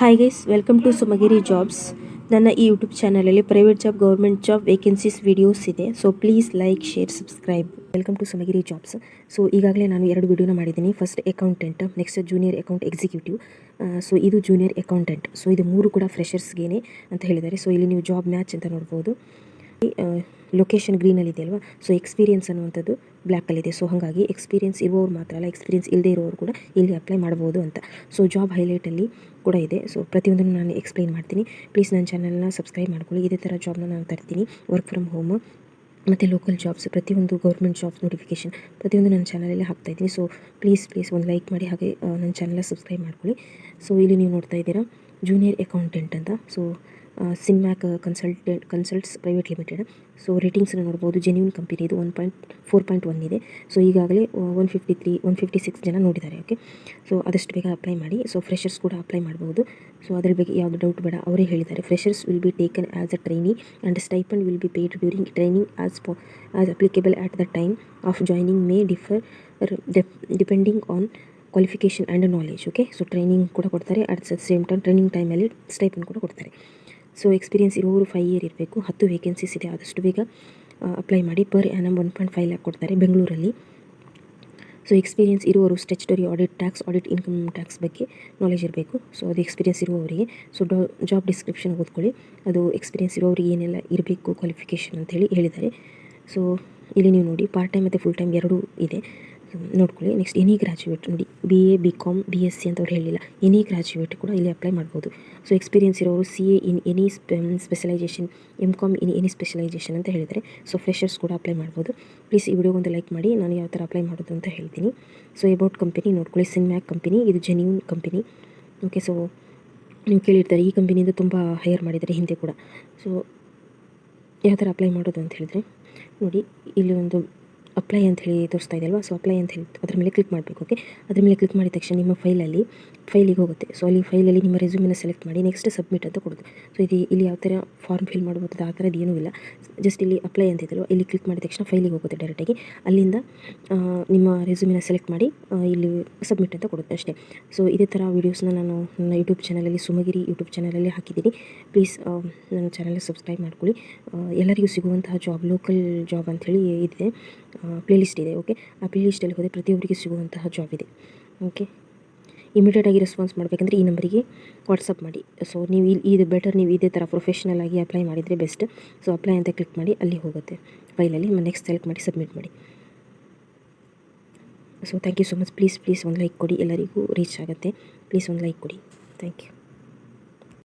Hi guys, welcome to Sumagiri jobs. ನನ್ನ ಈ YouTube ಚಾನಲಲ್ಲಿ private job, government job vacancies videos ಇದೆ. So please like, share, subscribe. Welcome to Sumagiri jobs. So ಈಗಾಗಲೇ ನಾನು 2 ವಿಡಿಯೋನ ಮಾಡಿದ್ದೀನಿ. First accountant, next junior account executive. So ಇದು junior accountant. So ಇದು 3 ಕೂಡ ಫ್ರೆಷರ್ಸ್ಗೇನೆ ಅಂತ ಹೇಳಿದ್ದಾರೆ. ಸೊ ಇಲ್ಲಿ ನೀವು ಜಾಬ್ ಮ್ಯಾಚ್ ಅಂತ ನೋಡ್ಬೋದು. ಲೊಕೇಶನ್ ಗ್ರೀನಲ್ಲಿದೆ ಅಲ್ವಾ. ಸೊ ಎಕ್ಸ್ಪೀರಿಯನ್ಸ್ ಅನ್ನುವಂಥದ್ದು ಬ್ಲ್ಯಾಕಲ್ಲಿದೆ. ಸೊ ಹಾಗಾಗಿ ಎಕ್ಸ್ಪೀರಿಯನ್ಸ್ ಇರುವವರು ಮಾತ್ರ ಅಲ್ಲ, ಎಕ್ಸ್ಪೀರಿಯನ್ಸ್ ಇಲ್ಲದೆ ಇರೋರು ಕೂಡ ಇಲ್ಲಿ ಅಪ್ಲೈ ಮಾಡ್ಬೋದು ಅಂತ. ಸೊ ಜಾಬ್ ಹೈಲೈಟಲ್ಲಿ ಕೂಡ ಇದೆ. ಸೊ ಪ್ರತಿಯೊಂದನ್ನು ನಾನು ಎಕ್ಸ್ಪ್ಲೈನ್ ಮಾಡ್ತೀನಿ. ಪ್ಲೀಸ್ ನನ್ನ ಚಾನಲ್ನ ಸಬ್ಸ್ಕ್ರೈಬ್ ಮಾಡ್ಕೊಳ್ಳಿ. ಇದೇ ಥರ ಜಾಬ್ನ ನಾನು ತರ್ತೀನಿ. ವರ್ಕ್ ಫ್ರಮ್ ಹೋಮ್ ಮತ್ತು ಲೋಕಲ್ ಜಾಬ್ಸ್, ಪ್ರತಿಯೊಂದು ಗೌರ್ಮೆಂಟ್ ಜಾಬ್ಸ್ ನೋಟಿಫಿಕೇಷನ್ ಪ್ರತಿಯೊಂದು ನನ್ನ ಚಾನಲಲ್ಲಿ ಹಾಕ್ತಾಯಿದ್ದೀನಿ. ಸೊ ಪ್ಲೀಸ್ ಒಂದು ಲೈಕ್ ಮಾಡಿ, ಹಾಗೆ ನನ್ನ ಚಾನಲ್ನ ಸಬ್ಸ್ಕ್ರೈಬ್ ಮಾಡ್ಕೊಳ್ಳಿ. ಸೊ ಇಲ್ಲಿ ನೀವು ನೋಡ್ತಾ ಇದ್ದೀರಾ ಜೂನಿಯರ್ ಅಕೌಂಟೆಂಟ್ ಅಂತ. So Synmac consults private limited. So ರೇಟಿಂಗ್ಸನ್ನು ನೋಡ್ಬೋದು. ಜೆನ್ಯೂನ್ ಕಂಪನಿ ಇದು. 4.1 ಇದೆ. ಸೊ ಈಗಾಗಲೇ 156 ಜನ ನೋಡಿದ್ದಾರೆ. ಓಕೆ, ಸೊ ಆದಷ್ಟು ಬೇಗ ಅಪ್ಲೈ ಮಾಡಿ. ಸೊ ಫ್ರೆಷರ್ಸ್ ಕೂಡ ಅಪ್ಲೈ ಮಾಡ್ಬೋದು. ಸೊ ಅದ್ರ ಬಗ್ಗೆ ಯಾವುದು ಡೌಟ್ ಬೇಡ, ಅವರೇ ಹೇಳಿದ್ದಾರೆ. Freshers will be taken as a trainee and stipend will be paid during training as applicable at the time of joining may differ depending on qualification and knowledge. Okay, so training ಕೂಡ ಕೊಡ್ತಾರೆ. At the same time training ಟೈಮಲ್ಲಿ stipend ಕೂಡ ಕೊಡ್ತಾರೆ. So experience ಇರೋರು 5 year ಇರಬೇಕು. 10 vacancies ಇದೆ. ಆದಷ್ಟು ಬೇಗ ಅಪ್ಲೈ ಮಾಡಿ. ಪರ್ ಆ್ಯನಮ್ 1.5 ಲ್ಯಾಕ್ ಕೊಡ್ತಾರೆ ಬೆಂಗಳೂರಲ್ಲಿ. ಸೊ ಎಕ್ಸ್ಪೀರಿಯನ್ಸ್ ಇರುವವರು statutory audit, tax audit, income tax ಬಗ್ಗೆ ನಾಲೆಜ್ ಇರಬೇಕು. ಸೊ ಅದು ಎಕ್ಸ್ಪೀರಿಯನ್ಸ್ ಇರುವವರಿಗೆ. ಸೊ ಜಾಬ್ ಡಿಸ್ಕ್ರಿಪ್ಷನ್ ಓದ್ಕೊಳ್ಳಿ. ಅದು ಎಕ್ಸ್ಪೀರಿಯನ್ಸ್ ಇರೋರಿಗೆ ಏನೆಲ್ಲ ಇರಬೇಕು ಕ್ವಾಲಿಫಿಕೇಷನ್ ಅಂತೇಳಿ ಹೇಳಿದ್ದಾರೆ. ಸೊ ಇಲ್ಲಿ ನೀವು ನೋಡಿ, ಪಾರ್ಟ್ ಟೈಮ್ ಮತ್ತು ಫುಲ್ ಟೈಮ್ ಎರಡೂ ಇದೆ, ನೋಡ್ಕೊಳ್ಳಿ. ನೆಕ್ಸ್ಟ್ ಎನಿ ಗ್ರ್ಯಾಜುಯೇಟ್ ನೋಡಿ, BA, BCom, BSc ಅಂತ ಅವ್ರು ಹೇಳಿಲ್ಲ. ಎನಿ ಗ್ರ್ಯಾಜುಯೇಟ್ ಕೂಡ ಇಲ್ಲಿ ಅಪ್ಲೈ ಮಾಡ್ಬೋದು. ಸೊ ಎಕ್ಸ್ಪೀರಿಯನ್ಸ್ ಇರೋರು CA in any specialisation, MCom in any specialisation ಅಂತ ಹೇಳಿದರೆ. ಸೊ ಫ್ರೆಷರ್ಸ್ ಕೂಡ ಅಪ್ಲೈ ಮಾಡ್ಬೋದು. ಪ್ಲೀಸ್ ಈ ವಿಡಿಯೋಗೊಂದು ಲೈಕ್ ಮಾಡಿ. ನಾನು ಯಾವ ಥರ ಅಪ್ಲೈ ಮಾಡೋದು ಅಂತ ಹೇಳ್ತೀನಿ. ಸೊ ಅಬೌಟ್ ಕಂಪನಿ ನೋಡ್ಕೊಳ್ಳಿ. ಸಿನ್ಮ್ಯಾಕ್ ಕಂಪನಿ, ಇದು ಜೆನ್ಯೂನ್ ಕಂಪನಿ. ಓಕೆ, ಸೊ ನೀವು ಕೇಳಿರ್ತಾರೆ, ಈ ಕಂಪನಿಯಿಂದ ತುಂಬ ಹೈಯರ್ ಮಾಡಿದ್ದಾರೆ ಹಿಂದೆ ಕೂಡ. ಸೊ ಯಾವ ಥರ ಅಪ್ಲೈ ಮಾಡೋದು ಅಂತ ಹೇಳಿದ್ರೆ ನೋಡಿ, ಇಲ್ಲಿ ಒಂದು ಅಪ್ಲೈ ಅಂತ ಹೇಳಿ ತೋರಿಸ್ತಾ ಇದೆ ಅಲ್ವಾ. ಸೊ ಅಪ್ಲೈ ಅಂತ ಹೇಳಿ ಅದ್ರ ಮೇಲೆ ಕ್ಲಿಕ್ ಮಾಡಬೇಕು. ಓಕೆ, ಅದ್ರ ಮೇಲೆ ಕ್ಲಿಕ್ ಮಾಡಿದ ತಕ್ಷಣ ನಿಮ್ಮ ಫೈಲಿಗೆ ಹೋಗುತ್ತೆ. ಸೊ ಅಲ್ಲಿ ಫೈಲಲ್ಲಿ ನಿಮ್ಮ ರೆಸ್ಯೂಮನ್ನು ಸೆಲೆಕ್ಟ್ ಮಾಡಿ ನೆಕ್ಸ್ಟ್ ಸಬ್ಮಿಟ್ ಅಂತ ಕೊಡೋದು. ಸೊ ಇಲ್ಲಿ ಯಾವ ಥರ ಫಾರ್ಮ್ ಫಿಲ್ ಮಾಡ್ಬೋದು ಆ ಥರದ್ದು ಏನೂ ಇಲ್ಲ. ಜಸ್ಟ್ ಇಲ್ಲಿ ಅಪ್ಲೈ ಅಂತ ಇದಲ್ವ, ಇಲ್ಲಿ ಕ್ಲಿಕ್ ಮಾಡಿದ ತಕ್ಷಣ ಫೈಲಿಗೆ ಹೋಗುತ್ತೆ ಡೈರೆಕ್ಟಾಗಿ. ಅಲ್ಲಿಂದ ನಿಮ್ಮ ರೆಸ್ಯೂಮನ್ನ ಸೆಲೆಕ್ಟ್ ಮಾಡಿ ಇಲ್ಲಿ ಸಬ್ಮಿಟ್ ಅಂತ ಕೊಡುತ್ತೆ ಅಷ್ಟೇ. ಸೊ ಇದೇ ಥರ ವೀಡಿಯೋಸ್ನ ನಾನು ನನ್ನ ಯೂಟ್ಯೂಬ್ ಚಾನಲಲ್ಲಿ, ಸುಮಗಿರಿ ಯೂಟ್ಯೂಬ್ ಚಾನಲಲ್ಲಿ ಹಾಕಿದ್ದೀನಿ. ಪ್ಲೀಸ್ ನನ್ನ ಚಾನಲ್ನ ಸಬ್ಸ್ಕ್ರೈಬ್ ಮಾಡ್ಕೊಳ್ಳಿ. ಎಲ್ಲರಿಗೂ ಸಿಗುವಂತಹ ಜಾಬ್, ಲೋಕಲ್ ಜಾಬ್ ಅಂಥೇಳಿ ಇದೆ, ಪ್ಲೇಲಿಸ್ಟ್ ಇದೆ. ಓಕೆ, ಆ ಪ್ಲೇಲಿಸ್ಟಲ್ಲಿ ಹೋದರೆ ಪ್ರತಿಯೊಬ್ಬರಿಗೆ ಸಿಗುವಂತಹ ಜಾಬ್ ಇದೆ. ಓಕೆ, ಇಮಿಡಿಯೇಟಾಗಿ ರೆಸ್ಪಾನ್ಸ್ ಮಾಡಬೇಕಂದ್ರೆ ಈ ನಂಬರಿಗೆ ವಾಟ್ಸಪ್ ಮಾಡಿ. ಸೊ ನೀವು ಇದು ಬೆಟರ್, ನೀವು ಇದೇ ಥರ ಪ್ರೊಫೆಷ್ನಲ್ ಆಗಿ ಅಪ್ಲೈ ಮಾಡಿದರೆ ಬೆಸ್ಟ್. ಸೊ ಅಪ್ಲೈ ಅಂತ ಕ್ಲಿಕ್ ಮಾಡಿ, ಅಲ್ಲಿ ಹೋಗುತ್ತೆ ಫೈಲಲ್ಲಿ. ನೆಕ್ಸ್ಟ್ ಸೆಲೆಕ್ಟ್ ಮಾಡಿ ಸಬ್ಮಿಟ್ ಮಾಡಿ. So thank you so much. Please ಒಂದು ಲೈಕ್ ಕೊಡಿ, ಎಲ್ಲರಿಗೂ ರೀಚ್ ಆಗುತ್ತೆ. ಪ್ಲೀಸ್ ಒಂದು ಲೈಕ್ ಕೊಡಿ. Thank you.